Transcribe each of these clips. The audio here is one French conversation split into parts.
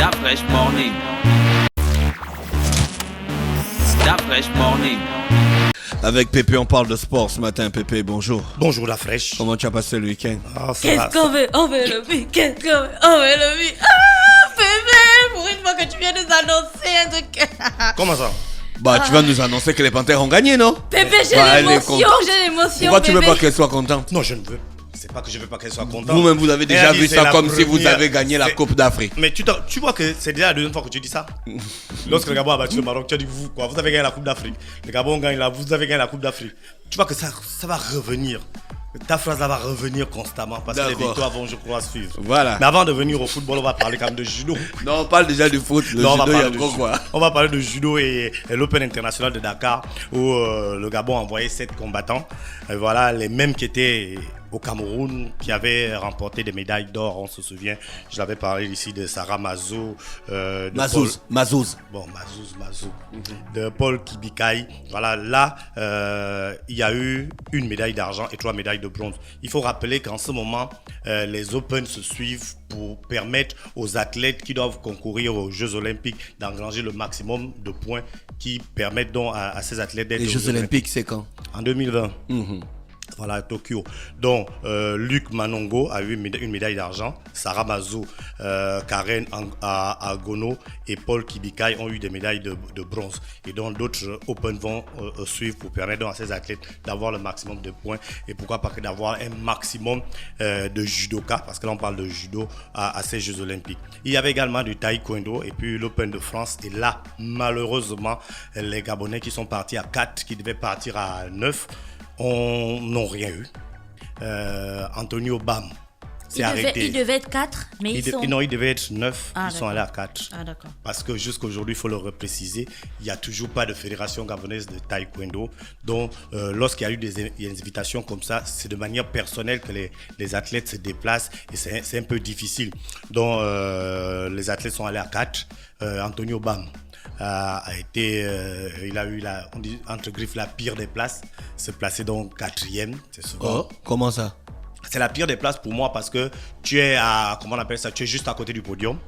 That fresh morning. That fresh morning. Avec Pépé, on parle de sport ce matin. Pépé, bonjour. Bonjour la fraîche. Comment tu as passé le week-end? Qu'est-ce qu'on veut? On veut le vie. Qu'est-ce qu'on veut? On veut le vie. Ah, Pépé, pour une fois que tu viens nous annoncer un truc. Comment ça? Bah, tu vas nous annoncer que les Panthères ont gagné, non? Pépé, j'ai Bah, elle est l'émotion, contente. j'ai l'émotion. Pourquoi tu veux Pépé. pas qu'elle soit contente? Non, je ne veux. C'est pas que je veux pas qu'elle soit contente. Vous-même, vous avez déjà Elle a dit vu c'est ça la comme si vous première- avez gagné la c'est- Coupe d'Afrique. Mais tu vois que c'est déjà la deuxième fois que tu dis ça. Lorsque le Gabon a battu le Maroc, tu as dit vous quoi? Vous avez gagné la Coupe d'Afrique. Le Gabon gagne là, vous avez gagné la Coupe d'Afrique. Tu vois que ça va revenir. Ta phrase là va revenir constamment parce que les D'accord. victoires vont, je crois, suivre. Voilà. Mais avant de venir au football, on va parler quand même de judo. Non, on parle déjà du foot. Le Non, on va judo, il y a parler de encore judo. quoi? On va parler de judo et l'Open International de Dakar où le Gabon a envoyé 7 combattants. Voilà, les mêmes qui étaient au Cameroun, qui avaient remporté des médailles d'or, on se souvient. Je l'avais parlé ici de Sarah Mazou. Mazouz. Bon, Mazou. De Paul Kibikai. Voilà, là, il y a eu une médaille d'argent et 3 médailles de bronze. Il faut rappeler qu'en ce moment, les Open se suivent pour permettre aux athlètes qui doivent concourir aux Jeux Olympiques d'engranger le maximum de points qui permettent donc à ces athlètes d'être Les Jeux Olympiques, c'est quand? en 2020. Voilà, à Tokyo. Donc, Luc Manongo a eu une médaille d'argent. Sarah Mazou, Karen Agono et Paul Kibikai ont eu des médailles de bronze. Et donc, d'autres Open vont suivre pour permettre donc à ces athlètes d'avoir le maximum de points. Et pourquoi pas que d'avoir un maximum de judoka, parce que là, on parle de judo à ces Jeux Olympiques. Il y avait également du taekwondo et puis l'Open de France. Et là, malheureusement, les Gabonais qui sont partis à 4, qui devaient partir à 9, n'ont rien eu. Antonio Bam s'est arrêté. Il devait être 4, mais Non, il devait être 9, Ah, ils sont allés à 4. Ah, d'accord. Parce que jusqu'aujourd'hui, il faut le repréciser, il n'y a toujours pas de fédération gabonaise de taekwondo. Donc, lorsqu'il y a eu des invitations comme ça, c'est de manière personnelle que les athlètes se déplacent et c'est un peu difficile. Donc, les athlètes sont allés à 4. Antonio Bam a été, il a eu on dit entre griffes la pire des places, se placer donc 4e. C'est souvent. Oh, comment ça? C'est la pire des places pour moi parce que tu es à, comment on appelle ça, tu es juste à côté du podium.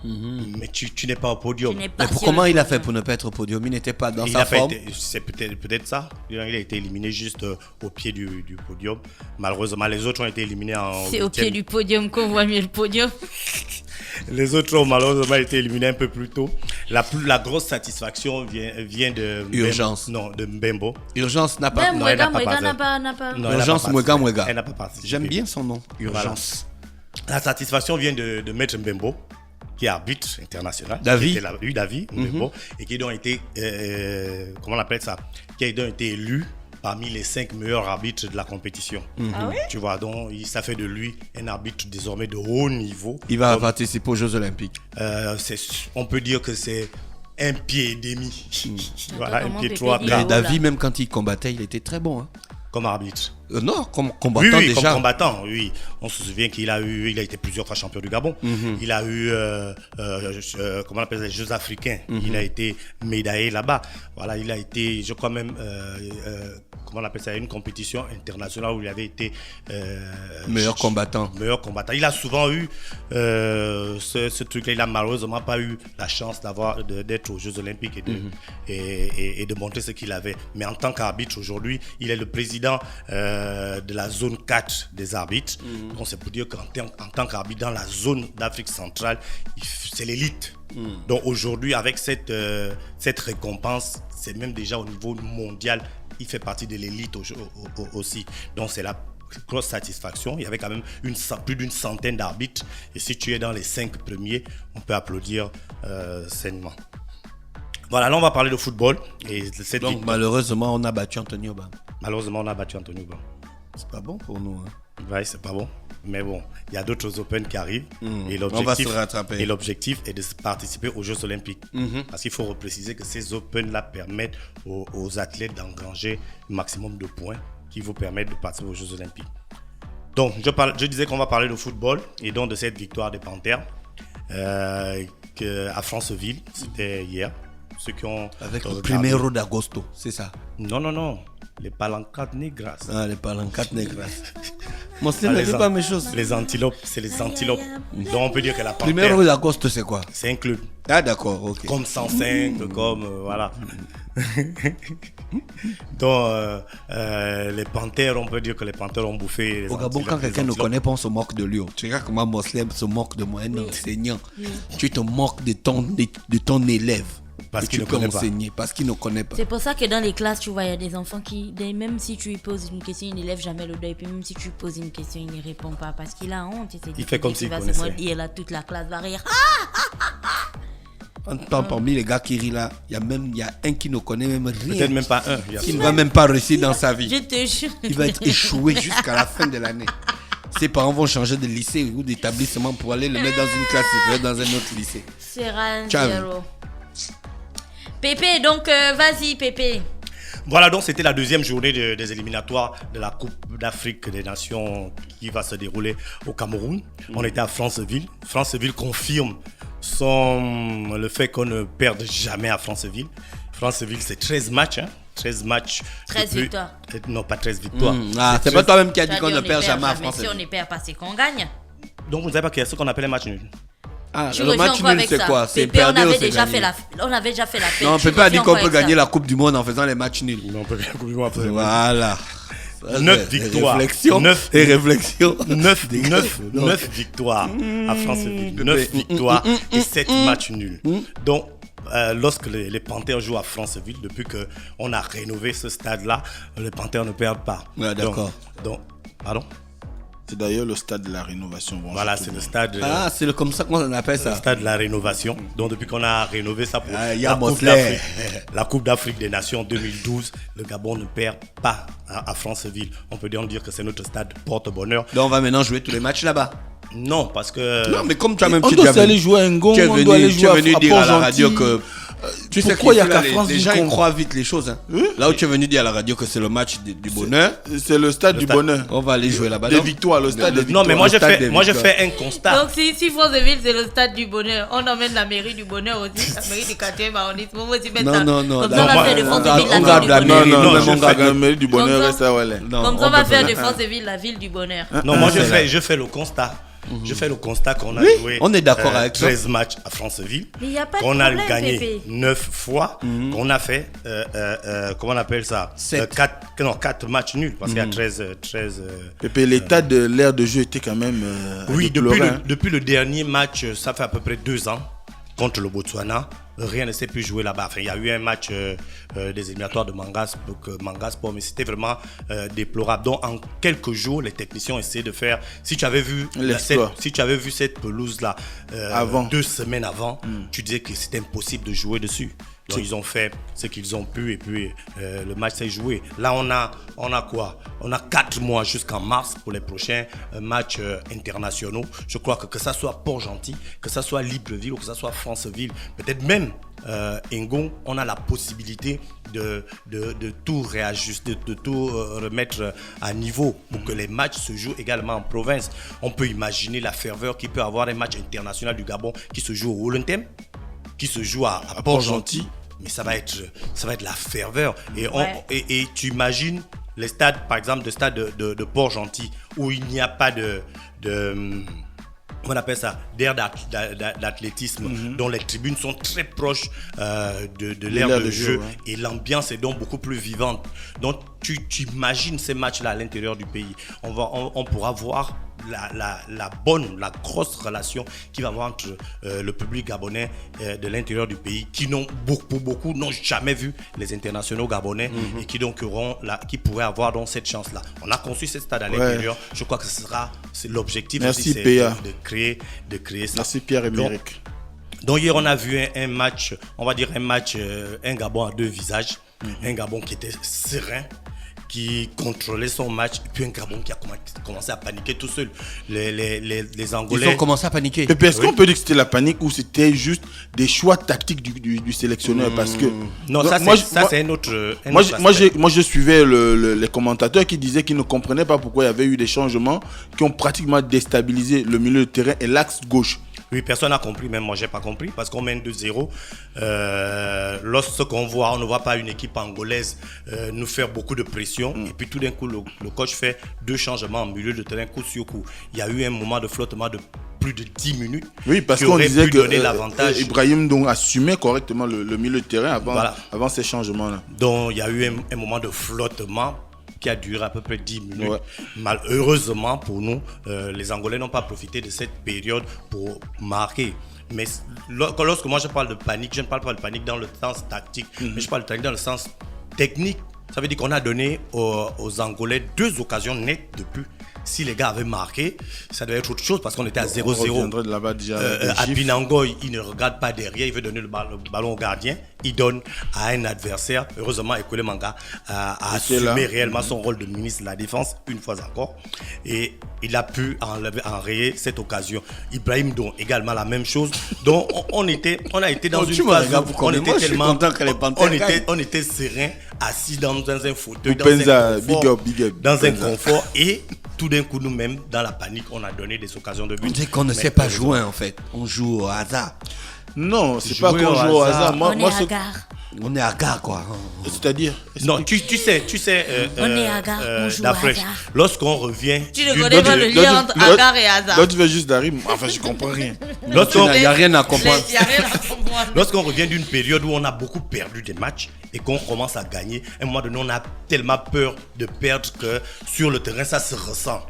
Mais tu n'es pas au podium. Mais comment il a fait pour ne pas être au podium? Il n'était pas dans sa forme. C'est peut-être ça. Il a été éliminé juste au pied du podium. Malheureusement, les autres ont été éliminés en. C'est au pied du podium qu'on voit mieux le podium. Les autres ont malheureusement été éliminés un peu plus tôt. La grosse satisfaction vient de Urgence. De Mbembo. Urgence n'a pas. Même non, elle n'a Mwega pas n'a pas. Non, elle n'a Urgence pas Mwega participé. Mwega. Elle n'a pas participé. J'aime bien son nom. Urgence. La satisfaction vient de Maître Mbembo, qui est arbitre international. David. David Mbembo, et qui a donc été, comment on appelle ça, qui a donc été élu parmi les 5 meilleurs arbitres de la compétition. Ah oui? Tu vois, donc ça fait de lui un arbitre désormais de haut niveau. Il va participer aux Jeux Olympiques. On peut dire que c'est un pied et demi. Voilà, un Comment pied Pépé 3 dit quarts là. David, même quand il combattait, il était très bon. Hein. comme arbitre. Non, comme combattant Oui, déjà. comme combattant, oui. On se souvient qu'il a été plusieurs fois champion du Gabon. Il a eu, comment on appelle ça, les Jeux africains. Il a été médaillé là-bas. Voilà, il a été, je crois même, comment on appelle ça, une compétition internationale où il avait été meilleur combattant. Meilleur combattant. Il a souvent eu ce truc-là. Il n'a malheureusement pas eu la chance d'être aux Jeux Olympiques et de montrer ce qu'il avait. Mais en tant qu'arbitre aujourd'hui, il est le président de la zone 4 des arbitres. Donc c'est pour dire qu'en tant qu'arbitre dans la zone d'Afrique centrale, c'est l'élite. Donc aujourd'hui, avec cette récompense, c'est même déjà au niveau mondial, il fait partie de l'élite aussi. Donc c'est la grosse satisfaction. Il y avait quand même plus d'une centaine d'arbitres. Et si tu es dans les 5 premiers, on peut applaudir sainement. Voilà, là on va parler de football. Et donc malheureusement, on a battu Antonio Bam. Malheureusement, on a battu Antonio Bam. C'est pas bon pour nous. Hein. Ouais, c'est pas bon. Mais bon, il y a d'autres Open qui arrivent. Et on va se rattraper. Et l'objectif est de participer aux Jeux Olympiques. Parce qu'il faut repréciser que ces Open-là permettent aux athlètes d'engranger un maximum de points qui vous permettent de participer aux Jeux Olympiques. Donc, je disais qu'on va parler de football et donc de cette victoire des Panthères à Franceville. C'était hier. Ceux qui ont avec le Primero d'Agosto, c'est ça? Non. Les Palancas Negras. Ah, les Palancas Negras. Moslem ne fait pas mes choses. Les antilopes, c'est les antilopes. Donc on peut dire que la panthère, Primero Lacoste, c'est quoi? c'est un club. Ah, d'accord, ok. Comme 105, comme voilà. Donc les panthères, on peut dire que les panthères ont bouffé les Au Gabon, antilopes, quand les quelqu'un ne antilopes. connaît pas, on se moque de lui. Tu regardes comment Moslem se moque de moi, un enseignant. Tu te moques de ton élève. Parce que qu'il tu ne peux connaît pas. enseigner, parce qu'il ne connaît pas. C'est pour ça que dans les classes, tu vois, il y a des enfants qui, même si tu lui poses une question, il n'élève jamais le doigt. Et puis même si tu lui poses une question, il ne répond pas parce qu'il a honte. Il fait comme s'il va connaissait. se dire, là, toute la classe va rire. Parmi les gars qui rient là, il y a un qui ne connaît même rien. Peut-être même pas un. Il y a Qui ne va même pas réussir dans sa vie. Je te jure. Il va être échoué jusqu'à la fin de l'année. Ses parents vont changer de lycée ou d'établissement pour aller le mettre dans une classe et dans un autre lycée. Sera Ciao. 0. Pépé, donc vas-y, Pépé. Voilà, donc c'était la deuxième journée des éliminatoires de la Coupe d'Afrique des Nations qui va se dérouler au Cameroun. On était à Franceville. Franceville confirme le fait qu'on ne perde jamais à Franceville. Franceville, c'est 13 matchs. 13 matchs. 13 victoires. Non, pas 13 victoires. C'est pas toi-même qui a dit Tu as qu'on dit, ne on perd jamais à Si France. on ne perd pas, c'est qu'on gagne. Donc vous ne savez pas qu'il y a ce qu'on appelle un match nul. Ah, Tu le reviens match encore nul, avec c'est ça. quoi? C'est Pépé, on perdre ou avait c'est déjà gagner? fait la paix. Non, Tu Pépé a dit reviens qu'on encore peut avec gagner ça. la Coupe du Monde en faisant les matchs nuls. Mais on peut bien couper après. Voilà. 9 victoires. Réflexion. 9 et réflexion. 9 victoires à Franceville. 9 victoires et 7 matchs nuls. Donc, lorsque les Panthères jouent à Franceville, depuis qu'on a rénové ce stade-là, les Panthères ne perdent pas. Ouais, d'accord. Donc, pardon? C'est d'ailleurs le stade de la rénovation. Bon, Voilà, je c'est trouve. le stade. Ah, c'est comme ça qu'on appelle Le ça. stade de la rénovation. Donc depuis qu'on a rénové ça pour Ah, la, coupe Mosley. la Coupe d'Afrique des Nations 2012, le Gabon ne perd pas à Franceville. On peut donc dire que c'est notre stade porte-bonheur. Donc on va maintenant jouer tous les matchs là-bas. Non, parce que... Non, mais comme tu as même On tu doit as aller jouer à Ngong, tu es on doit aller venu jouer dire à la radio Port-Gentil. que tu sais Pourquoi il y a qu'ici, là, qu'à France les gens ils Vicom croient vite les choses. Hein. Là où tu es venu dire à la radio que c'est le match du bonheur, C'est le stade du stade. bonheur. on va aller jouer là-bas. Des non? victoires, le stade des Non, victoires. mais moi le je stade fais, des moi je victoires. fais un constat. Donc si Franceville c'est le stade du bonheur, on emmène la mairie du bonheur aussi, la mairie du 4e arrondissement. On va aussi mettre Non, ça. non, non, Comme là, ça on va moi, faire de on Franceville garde la ville la du mairie. bonheur. Non, non, Non, je mon fais gars, la mairie du bonheur, Comme reste ça, ouais. Non, Comme ça on on va peut faire pas. de Franceville la ville du bonheur. Non, moi c'est là. je fais le constat. Je fais le constat qu'on a Oui, joué on est d'accord avec ça. 13 matchs à Franceville, Mais y a pas de qu'on a problème, gagné Pépé. 9 fois, qu'on a fait, comment on appelle ça? Sept. 4 matchs nuls, parce qu'il y a 13 Pépé, l'état de l'air de jeu était quand même. oui, déploré, hein. depuis le dernier match, ça fait à peu près 2 ans, contre le Botswana. Rien ne s'est pu jouer là-bas. Enfin, il y a eu un match des éliminatoires de Mangasport, mais c'était vraiment déplorable. Donc, en quelques jours, les techniciens ont essayé de faire. Si tu avais vu, L'exploit. si tu avais vu cette pelouse-là Avant. 2 semaines avant, tu disais que c'était impossible de jouer dessus. Donc, ils ont fait ce qu'ils ont pu et puis le match s'est joué. Là, on a quoi? On a 4 mois jusqu'en mars pour les prochains matchs internationaux. Je crois que ça soit Port-Gentil, que ça soit Libreville ou que ça soit Franceville, peut-être même Ngong, on a la possibilité de tout réajuster, de tout remettre à niveau pour que les matchs se jouent également en province. On peut imaginer la ferveur qu'il peut avoir un match international du Gabon qui se joue au Olentem, qui se joue à Port-Gentil, mais ça va être la ferveur. Et, Ouais. et tu imagines les stades, par exemple, le stade de Port-Gentil, où il n'y a pas on appelle ça d'aire d'athlétisme, dont les tribunes sont très proches de l'aire de jeu, ouais. et l'ambiance est donc beaucoup plus vivante. Donc tu imagines ces matchs-là à l'intérieur du pays. On pourra voir la grosse relation qu'il va y avoir entre le public gabonais de l'intérieur du pays, qui beaucoup n'ont jamais vu les internationaux gabonais, et qui donc qui pourraient avoir donc cette chance-là. On a conçu ce stade à l'intérieur. Je crois que c'est l'objectif. Merci, aussi, c'est PA. de créer ça. Merci Pierre et Donc, Méric. Donc hier on a vu un match, on va dire un Gabon à 2 visages, un Gabon qui était serein, qui contrôlait son match, et puis un Gabon qui a commencé à paniquer tout seul. Les Angolais... Ils ont commencé à paniquer. Pépé, est-ce qu'on peut dire que c'était la panique ou c'était juste des choix tactiques du sélectionneur? Parce que. Non, ça c'est un autre... Moi, je suivais les commentateurs qui disaient qu'ils ne comprenaient pas pourquoi il y avait eu des changements qui ont pratiquement déstabilisé le milieu de terrain et l'axe gauche. Oui, personne n'a compris, même moi j'ai pas compris, parce qu'on mène 2-0. Lorsqu'on voit, on ne voit pas une équipe angolaise nous faire beaucoup de pression, et puis tout d'un coup, le coach fait 2 changements en milieu de terrain, coup sur coup. Il y a eu un moment de flottement de plus de 10 minutes. Oui, parce qui qu'on aurait disait pu donner l'avantage. Ibrahim donc assumait correctement le milieu de terrain Voilà. avant ces changements-là. Donc il y a eu un moment de flottement qui a duré à peu près 10 minutes. Ouais. Malheureusement pour nous, les Angolais n'ont pas profité de cette période pour marquer. Mais lorsque moi je parle de panique, je ne parle pas de panique dans le sens tactique, mais je parle de panique dans le sens technique. Ça veut dire qu'on a donné aux Angolais 2 occasions nettes de but. Si les gars avaient marqué, ça devait être autre chose parce qu'on était à 0-0. On reviendrait de là-bas déjà. À Binangoy, il ne regarde pas derrière, il veut donner le ballon au gardien. Il donne à un adversaire. Heureusement, Ekole Manga a assumé réellement son rôle de ministre de la Défense, une fois encore. Et il a pu enrayer cette occasion. Ibrahim Don, également la même chose. Donc, on a été dans une phase où on était serein, assis dans un fauteuil, dans un confort. Et tout d'un coup, nous-mêmes, dans la panique, on a donné des occasions de but. On dit qu'on ne sait pas jouer en fait. On joue au hasard. Non, c'est pas qu'on joue au hasard. On est à gare. On est à gare quoi. C'est-à-dire Non, tu sais, on est à gare, on joue Dafresh, au hasard. lorsqu'on revient... Tu ne connais pas le lien entre Agar et hasard. Là, tu fais juste d'arriver. Enfin, je comprends rien. Il n'y a rien à comprendre. Il n'y a rien à comprendre. Lorsqu'on revient d'une période où on a beaucoup perdu des matchs et qu'on commence à gagner, à un moment donné, on a tellement peur de perdre que sur le terrain, ça se ressent.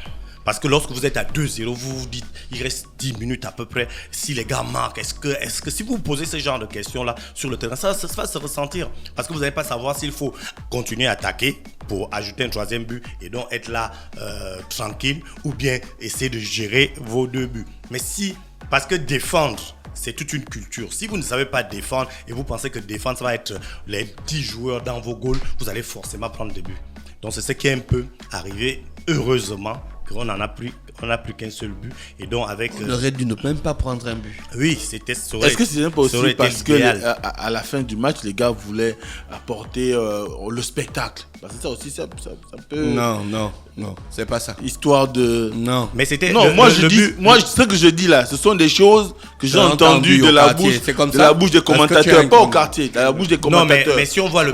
Parce que lorsque vous êtes à 2-0, vous vous dites, il reste 10 minutes à peu près. Si les gars marquent, est-ce que si vous vous posez ce genre de questions-là sur le terrain, ça va se ressentir. Parce que vous n'allez pas savoir s'il faut continuer à attaquer pour ajouter un 3e but et donc être là tranquille ou bien essayer de gérer vos 2 buts. Mais parce que défendre, c'est toute une culture. Si vous ne savez pas défendre et vous pensez que défendre, ça va être les 10 joueurs dans vos goals, vous allez forcément prendre des buts. Donc c'est ce qui est un peu arrivé, heureusement, qu'on n'a plus qu'un seul but. Et donc avec... On aurait dû ne même pas prendre un but. Oui, est-ce que c'est pas aussi parce que à la fin du match, les gars voulaient apporter le spectacle? Parce que ça aussi, ça peut... Non, c'est pas ça. Histoire de... Non. Mais c'était... Non, ce que je dis là, ce sont des choses que j'ai entendues de la bouche des commentateurs, pas au quartier, de la bouche des commentateurs. Non, mais si on voit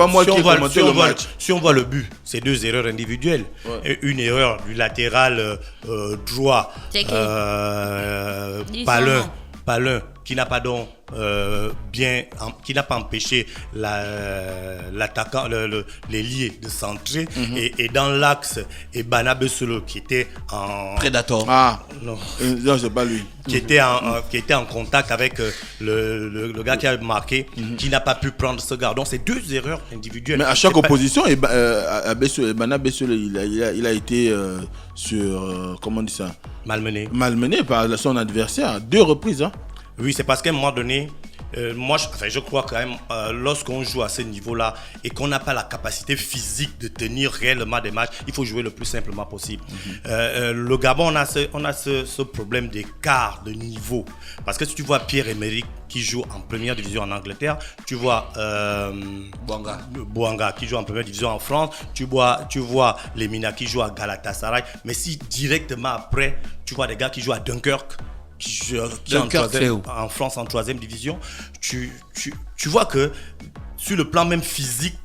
si on voit le but, c'est 2 erreurs individuelles. Ouais. Une erreur du latéral droit, Palin, qui n'a pas donc qui n'a pas empêché l'attaquant, l'ailier de centrer, et dans l'axe, et Bana Bessolo qui était en Predator. Non, c'est pas lui. Qui était en contact avec le gars qui a marqué, qui n'a pas pu prendre ce gars. Donc c'est 2 erreurs individuelles. Mais à chaque opposition, Bana Bessolo, il a été comment on dit ça, malmené par son adversaire à 2 reprises. Oui, c'est parce qu'à un moment donné, je crois quand même, lorsqu'on joue à ce niveau-là et qu'on n'a pas la capacité physique de tenir réellement des matchs, il faut jouer le plus simplement possible. Le Gabon, on a ce problème d'écart de niveau. Parce que si tu vois Pierre-Emerick qui joue en première division en Angleterre, tu vois Bouanga qui joue en première division en France, tu vois Lemina qui joue à Galatasaray, mais si directement après, tu vois des gars qui jouent à Dunkerque, qui en France en 3e division, tu vois que sur le plan même physique,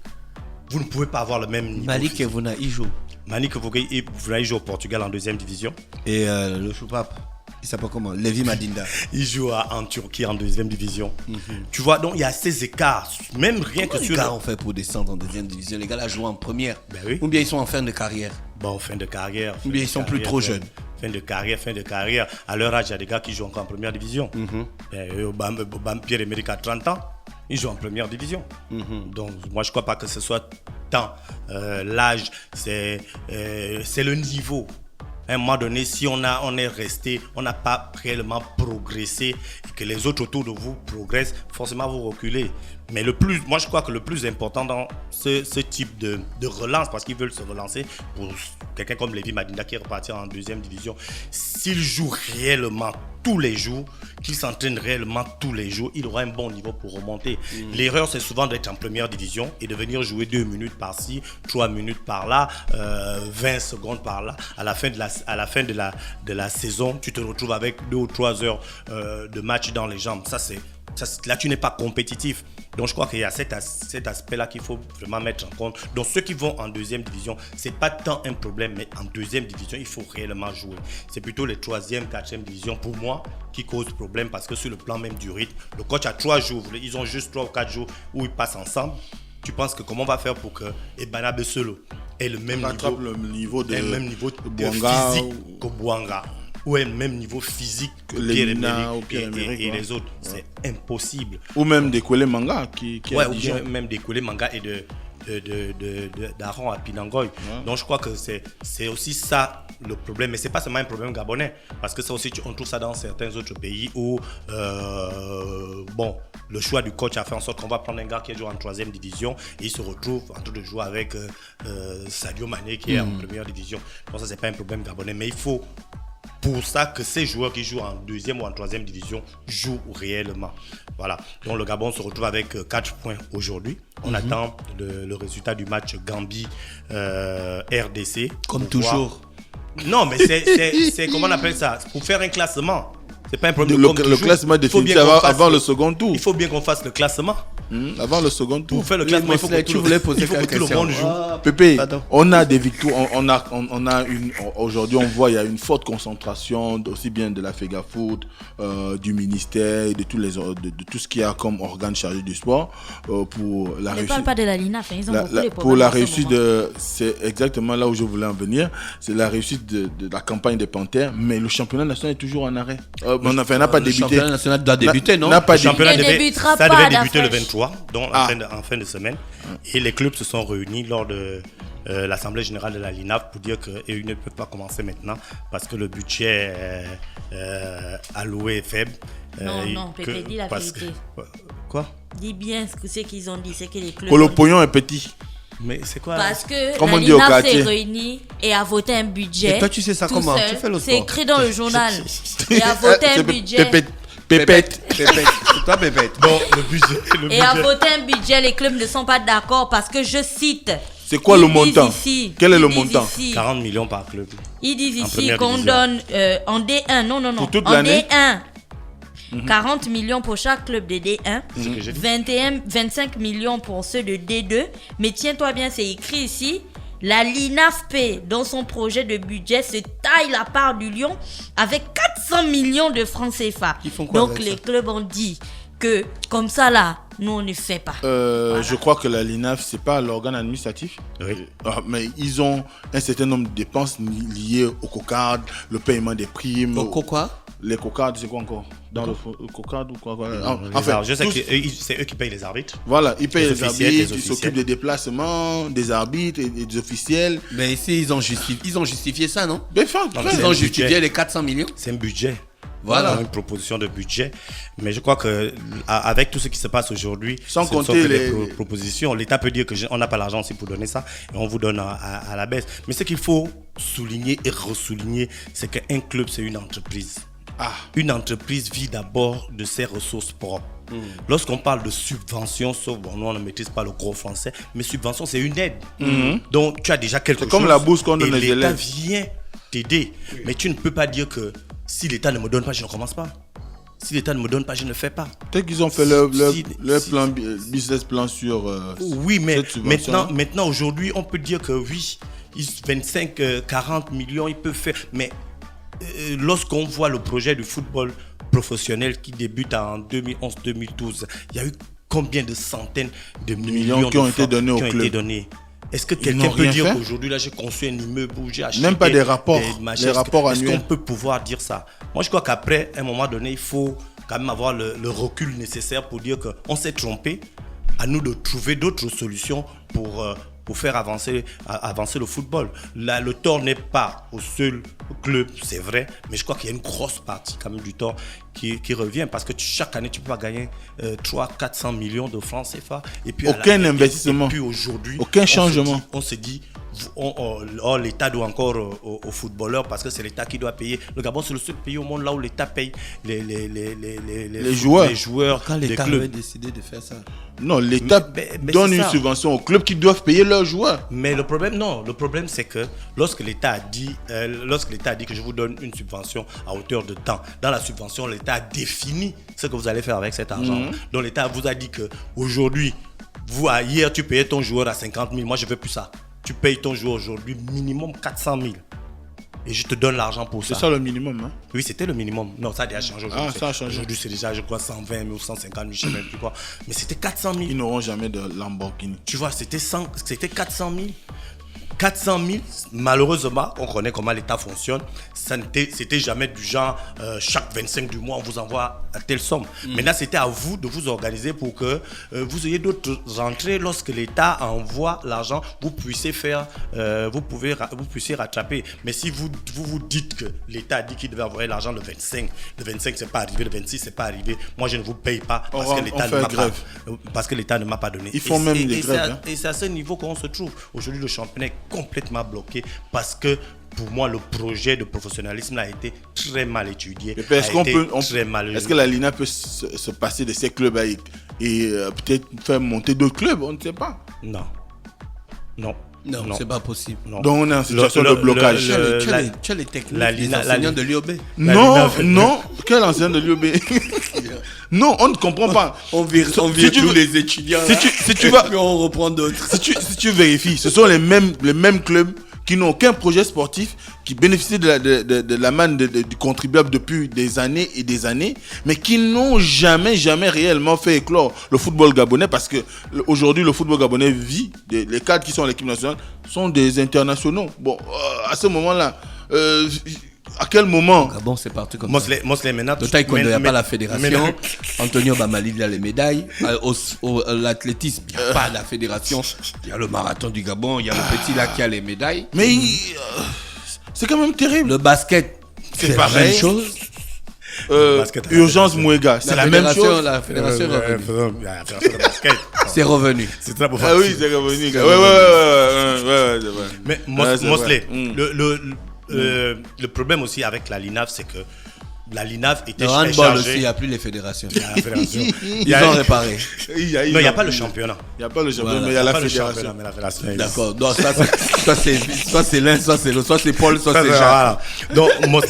vous ne pouvez pas avoir le même niveau. Malik Evuna, il joue. Malik Evuna joue au Portugal en 2e division. Et le choupap, il s'appelle comment? Levi Madinda. Il joue en Turquie en 2e division. Tu vois, donc il y a ces écarts. Même rien que sur... les gars ont fait pour descendre en 2e division? Les gars là jouent en première. Ben oui. Ou bien ils sont en fin de carrière? Bon, fin de carrière. Ou bien ils sont plus trop jeunes. Fin de carrière. À leur âge, il y a des gars qui jouent encore en première division. Pierre-Emerick a 30 ans, il joue en première division. Donc, moi, je ne crois pas que ce soit tant l'âge, c'est le niveau. À un moment donné, si on est resté, on n'a pas réellement progressé et que les autres autour de vous progressent, forcément vous reculez. Mais moi je crois que le plus important dans ce type de relance, parce qu'ils veulent se relancer, pour quelqu'un comme Levi Madinda qui est reparti en 2e division, s'il joue réellement tous les jours, qu'il s'entraîne réellement tous les jours, il aura un bon niveau pour remonter. L'erreur, c'est souvent d'être en première division et de venir jouer 2 minutes par-ci, 3 minutes par-là, 20 secondes par-là. À la fin de la à la fin de la saison, tu te retrouves avec 2 ou 3 heures de match dans les jambes. Là, tu n'es pas compétitif. Donc, je crois qu'il y a cet aspect-là qu'il faut vraiment mettre en compte. Donc, ceux qui vont en deuxième division, ce n'est pas tant un problème, mais en deuxième division, il faut réellement jouer. C'est plutôt les 3e, 4e divisions, pour moi, qui causent problème parce que sur le plan même du rythme, le coach a 3 jours, ils ont juste 3 ou 4 jours où ils passent ensemble. Tu penses que comment on va faire pour que Ebana Besolo ait le même niveau de physique que Bouanga, ou ait le même niveau physique que Pierre-Emerick et les autres. C'est impossible. Ou même d'Ekwele Manga qui ou bien même d'Ekwele Manga et d'Aaron à Pinangoy. Donc je crois que c'est aussi ça le problème, mais c'est pas seulement un problème gabonais, parce que ça aussi on trouve ça dans certains autres pays où le choix du coach a fait en sorte qu'on va prendre un gars qui joue en 3e division et il se retrouve en train de jouer avec Sadio Mané qui est en première division. Donc ça c'est pas un problème gabonais, mais il faut pour ça que ces joueurs qui jouent en 2e ou en 3e division jouent réellement. Voilà. Donc le Gabon se retrouve avec 4 points aujourd'hui. On attend le résultat du match Gambie-RDC. Comme toujours. Non, mais c'est comment on appelle ça? Pour faire un classement. C'est pas un problème. Le classement définitif avant le second tour. Il faut bien qu'on fasse le classement. Avant le second tour. Pour faire le classement, il faut que tout le monde joue. Pépé, on a des victoires. Aujourd'hui, on voit il y a une forte concentration aussi bien de la FEGAFOOT, du ministère, de tout ce qu'il y a comme organe chargé du sport pour la réussite. Ne parle pas de la LINAF, ils ont beaucoup les problèmes. Pour la réussite c'est exactement là où je voulais en venir. C'est la réussite de la campagne des Panthères, mais le championnat national est toujours en arrêt. On n'a pas débuté. Le championnat national doit débuter, non? N'a pas débuté. Ça devait débuter le 23, donc en fin de semaine. Et les clubs se sont réunis lors de l'Assemblée générale de la LINAF pour dire qu'ils ne peuvent pas commencer maintenant parce que le budget alloué est faible. Non, Pépé, dis la vérité. Quoi? Dis bien ce qu'ils ont dit, c'est que les clubs... Que le pognon est petit. Mais c'est quoi? Parce que la LINAF s'est réunie et a voté un budget. Et toi, tu sais ça comment? Tu fais le sport. C'est écrit dans le journal. Et a voté un budget. Pépette. C'est toi, Pépette. Bon, le budget. Et a voté un budget, les clubs ne sont pas d'accord parce que je cite. C'est quoi le montant? Quel est le montant? 40 millions par club. Ils disent ici qu'on donne en D1, non. Pour toute en l'année? D1. 40 millions pour chaque club de D1, 25 millions pour ceux de D2. Mais tiens-toi bien, c'est écrit ici, la LINAFP, dans son projet de budget, se taille la part du lion avec 400 millions de francs CFA. Donc les clubs ont dit que comme ça là, nous on ne fait pas. Voilà. Je crois que la LINAF, c'est pas l'organe administratif. Oui. Mais ils ont un certain nombre de dépenses liées aux cocardes, le paiement des primes. Quoi? Les cocardes, c'est quoi encore? Dans le cocarde ou quoi? Enfin, je sais que c'est eux qui payent les arbitres. Voilà, ils payent les arbitres, ils s'occupent des déplacements, des arbitres et des officiels. Mais ici, ils ont justifié ça, non? Ils ont justifié les 400 millions. C'est un budget. Voilà. Une proposition de budget. Mais je crois qu'avec tout ce qui se passe aujourd'hui, sans compter les propositions, l'État peut dire qu'on n'a pas l'argent aussi pour donner ça et on vous donne à la baisse. Mais ce qu'il faut souligner et ressouligner, c'est qu'un club, c'est une entreprise. Une entreprise vit d'abord de ses ressources propres. Lorsqu'on parle de subvention, sauf nous on ne maîtrise pas le gros français, mais subvention c'est une aide. Donc tu as déjà quelque chose. C'est comme la bourse qu'on donne aux élèves. L'État vient t'aider, mais tu ne peux pas dire que si l'État ne me donne pas, je ne commence pas. Si l'État ne me donne pas, je ne fais pas. Peut-être qu'ils ont fait leur business plan sur oui, mais maintenant aujourd'hui, on peut dire que oui, 25-40 millions, ils peuvent faire, mais lorsqu'on voit le projet du football professionnel qui débute en 2011-2012, il y a eu combien de centaines de millions qui ont été donnés au club. Est-ce que quelqu'un peut dire qu'aujourd'hui, là, j'ai construit un immeuble où j'ai acheté même pas des rapports, les rapports annuels. Est-ce qu'on peut pouvoir dire ça? Moi, je crois qu'après, à un moment donné, il faut quand même avoir le recul nécessaire pour dire qu'on s'est trompé. À nous de trouver d'autres solutions pour faire avancer le football. Là, le tort n'est pas au seul club, c'est vrai, mais je crois qu'il y a une grosse partie quand même du tort qui revient parce que chaque année, tu peux pas gagner 300-400 millions de francs CFA. Et puis aucun investissement, et puis aujourd'hui, aucun changement. On se dit l'État doit encore aux footballeurs parce que c'est l'État qui doit payer. Le Gabon, c'est le seul pays au monde là où l'État paye les joueurs quand des l'État clubs. avait décidé de faire ça. Non, l'État donne une subvention aux clubs qui doivent payer leurs joueurs. Mais le problème c'est que lorsque l'État a dit que je vous donne une subvention à hauteur de temps, dans la subvention, l'État a défini ce que vous allez faire avec cet argent. Donc l'État vous a dit que aujourd'hui, hier tu payais ton joueur à 50 000, moi je veux plus ça. Tu payes ton joueur aujourd'hui minimum 400 000. Et je te donne l'argent pour ça. C'est ça le minimum, hein? Oui, c'était le minimum. Non, ça a déjà changé aujourd'hui. Ça a changé. Aujourd'hui, c'est déjà, je crois, 120 000 ou 150 000, je ne sais même plus quoi. Mais c'était 400 000. Ils n'auront jamais de Lamborghini. Tu vois, c'était 400 000. 400 000, malheureusement, on connaît comment l'État fonctionne. C'était jamais du genre, chaque 25 du mois, on vous envoie à telle somme. Maintenant, c'était à vous de vous organiser pour que vous ayez d'autres rentrées. Lorsque l'État envoie l'argent, vous puissiez rattraper. Mais si vous dites que l'État a dit qu'il devait envoyer l'argent le 25 c'est pas arrivé, le 26 c'est pas arrivé, moi je ne vous paye pas parce que l'État ne m'a pas donné. Ils font même des grèves. Et c'est à ce niveau qu'on se trouve. Aujourd'hui, le championnat est complètement bloqué parce que pour moi, le projet de professionnalisme a été très mal étudié. Est-ce que la LINA peut se passer de ces clubs et peut-être faire monter d'autres clubs? On ne sait pas. Non, c'est pas possible. Non. Donc on est en situation de blocage. Tu as les techniques des enseignants de l'UOB. Non. Quel enseignant de l'UOB? Non, on ne comprend pas. On vire tous les étudiants. Si tu vas, puis on reprend d'autres. Si tu vérifies, ce sont les mêmes clubs qui n'ont aucun projet sportif, qui bénéficient de la manne du contribuable depuis des années et des années, mais qui n'ont jamais réellement fait éclore le football gabonais, parce que aujourd'hui le football gabonais vit, les cadres qui sont à l'équipe nationale sont des internationaux. Bon, à ce moment-là, à quel moment? Gabon, c'est parti comme ça. Maintenant, le taekwondo, il n'y a pas la fédération. Antonio Bamali, il a les médailles. L'athlétisme, il n'y a pas la fédération. Il y a le marathon du Gabon, il y a le petit là qui a les médailles. Mais c'est quand même terrible. Le basket, c'est la même chose. Urgence Mouega, c'est la même chose. La fédération est revenue. C'est revenu. C'est très beau. Ah oui, c'est revenu. Ouais. Mais Mosley, le problème aussi avec la LINAF, c'est que la LINAF était chargée. Le handball aussi, il n'y a plus les fédérations. Ils ont réparé. Non, il n'y a pas le championnat. Il n'y a pas le championnat, mais il y a la fédération. D'accord. Donc, soit c'est l'un, soit c'est l'autre, soit c'est Paul, soit c'est Jacques. Donc, moi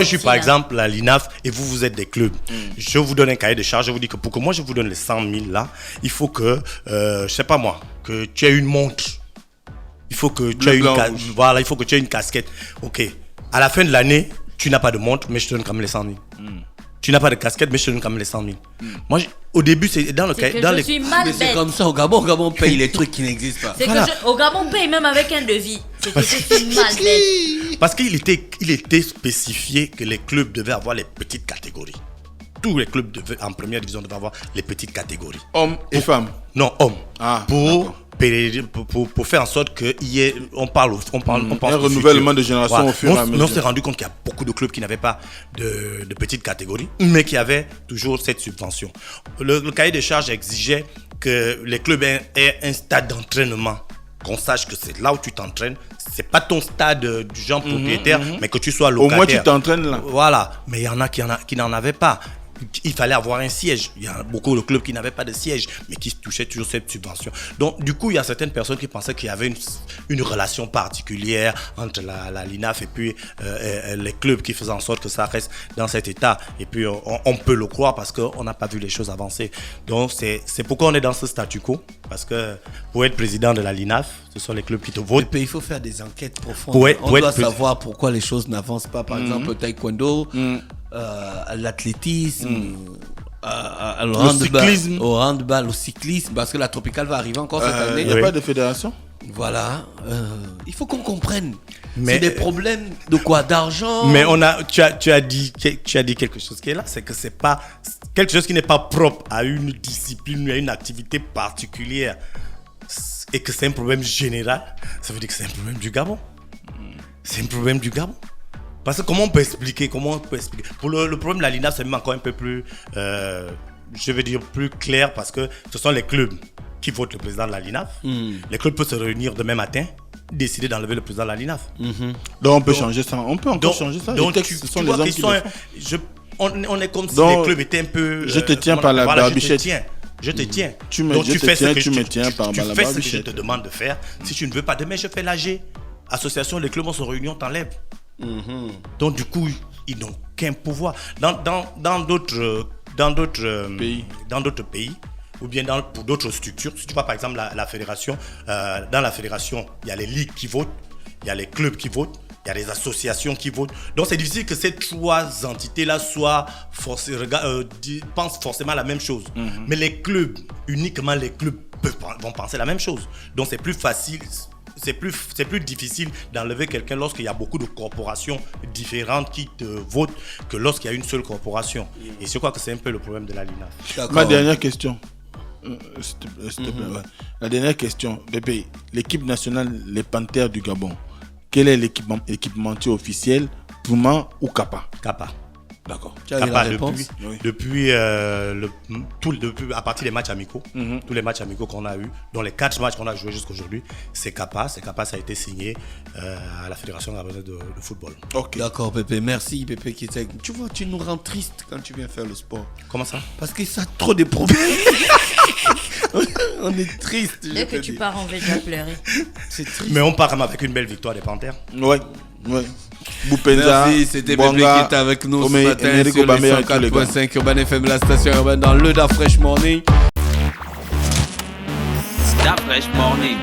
je suis par exemple la LINAF et vous êtes des clubs. Je vous donne un cahier de charge, je vous dis que pour que moi je vous donne les 100 000 là, il faut que, je sais pas moi, que tu aies une montre. Il faut que tu aies il faut que tu aies une casquette. Ok. À la fin de l'année, tu n'as pas de montre, mais je te donne quand même les 100 000. Tu n'as pas de casquette, mais je te donne quand même les 100 000. Moi, au début, c'est dans le cahier. Je suis mal bête. C'est comme ça au Gabon. Au Gabon, on paye les trucs qui n'existent pas. Au Gabon, on paye même avec un devis. C'est que je suis mal bête. Parce qu'il était spécifié que les clubs devaient avoir les petites catégories. Tous les clubs en première division devaient avoir les petites catégories. Hommes et femmes. Non, hommes. Pour faire en sorte qu'on parle un renouvellement de génération au fur et à mesure. On s'est rendu compte qu'il y a beaucoup de clubs qui n'avaient pas de petites catégories, mais qui avaient toujours cette subvention. Le cahier des charges exigeait que les clubs aient un stade d'entraînement, qu'on sache que c'est là où tu t'entraînes. C'est pas ton stade du genre propriétaire, mais que tu sois locataire. Au moins tu t'entraînes là. Voilà, mais il y en a qui n'en avaient pas. Il fallait avoir un siège. Il y a beaucoup de clubs qui n'avaient pas de siège, mais qui touchaient toujours cette subvention. Donc, du coup, il y a certaines personnes qui pensaient qu'il y avait une relation particulière entre la LINAF et puis les clubs qui faisaient en sorte que ça reste dans cet état. Et puis, on peut le croire parce qu'on n'a pas vu les choses avancer. Donc, c'est pourquoi on est dans ce statu quo. Parce que pour être président de la LINAF, ce sont les clubs qui te votent. Il faut faire des enquêtes profondes. On doit savoir pourquoi les choses n'avancent pas. Par exemple, le taekwondo, l'athlétisme, au handball, au cyclisme, parce que la tropicale va arriver encore cette année. Il n'y a pas de fédération. Voilà. Il faut qu'on comprenne. C'est des problèmes de quoi? D'argent. Mais tu as dit quelque chose qui est là, c'est que c'est pas quelque chose qui n'est pas propre à une discipline, à une activité particulière, et que c'est un problème général. Ça veut dire que c'est un problème du Gabon. C'est un problème du Gabon. Parce que comment on peut expliquer? Pour le problème de la LINAF, c'est même encore un peu plus, je veux dire, plus clair, parce que ce sont les clubs qui votent le président de la LINAF. Les clubs peuvent se réunir demain matin, décider d'enlever le président de la LINAF. Donc on peut changer ça. On peut encore changer ça. Donc ce sont les hommes qui on est comme si les clubs étaient un peu... Je te tiens par la barbichette. Je te tiens. Tu me Donc, tiens, tu me tiens par tu Balaba fais ce que je Bichette. te demande de faire. Si tu ne veux pas, demain, je fais l'AG. Association, les clubs, on se réunit, t'enlève. Donc, du coup, ils n'ont qu'un pouvoir. Dans d'autres pays, ou bien pour d'autres structures, si tu vois par exemple la fédération, dans la fédération, il y a les ligues qui votent, il y a les clubs qui votent, il y a les associations qui votent. Donc c'est difficile que ces trois entités-là pensent forcément la même chose. Mais les clubs, uniquement les clubs vont penser la même chose. Donc c'est plus facile. C'est plus difficile d'enlever quelqu'un lorsqu'il y a beaucoup de corporations différentes qui te votent que lorsqu'il y a une seule corporation. Et je crois que c'est un peu le problème de la LINAF. Ma dernière question. S'il te plaît, ouais. La dernière question. Bébé, l'équipe nationale, les Panthères du Gabon, quel est l'équipementier officiel, Puma ou Kappa? Kappa. D'accord. Tu as eu la Kappa réponse? depuis à partir des matchs amicaux, tous les matchs amicaux qu'on a eu, dont les 4 matchs qu'on a joués jusqu'aujourd'hui, c'est Kappa. Ça a été signé à la Fédération gabonaise de football. Ok. D'accord, Pépé. Merci, Pépé, qui était. Tu vois, tu nous rends triste quand tu viens faire le sport. Comment ça? Parce que ça a trop de problèmes. On est triste. Dès que tu pars, on va déjà pleurer. C'est triste. Mais on part quand même avec une belle victoire des Panthères. Ouais. Boupenza, Merci, c'était Pépé Bonga, qui était avec nous Omé, ce matin Enrico sur Bamé, les tous les gars. 104.5 Urban FM, la station urbaine dans le Da Fresh Morning. That fresh morning.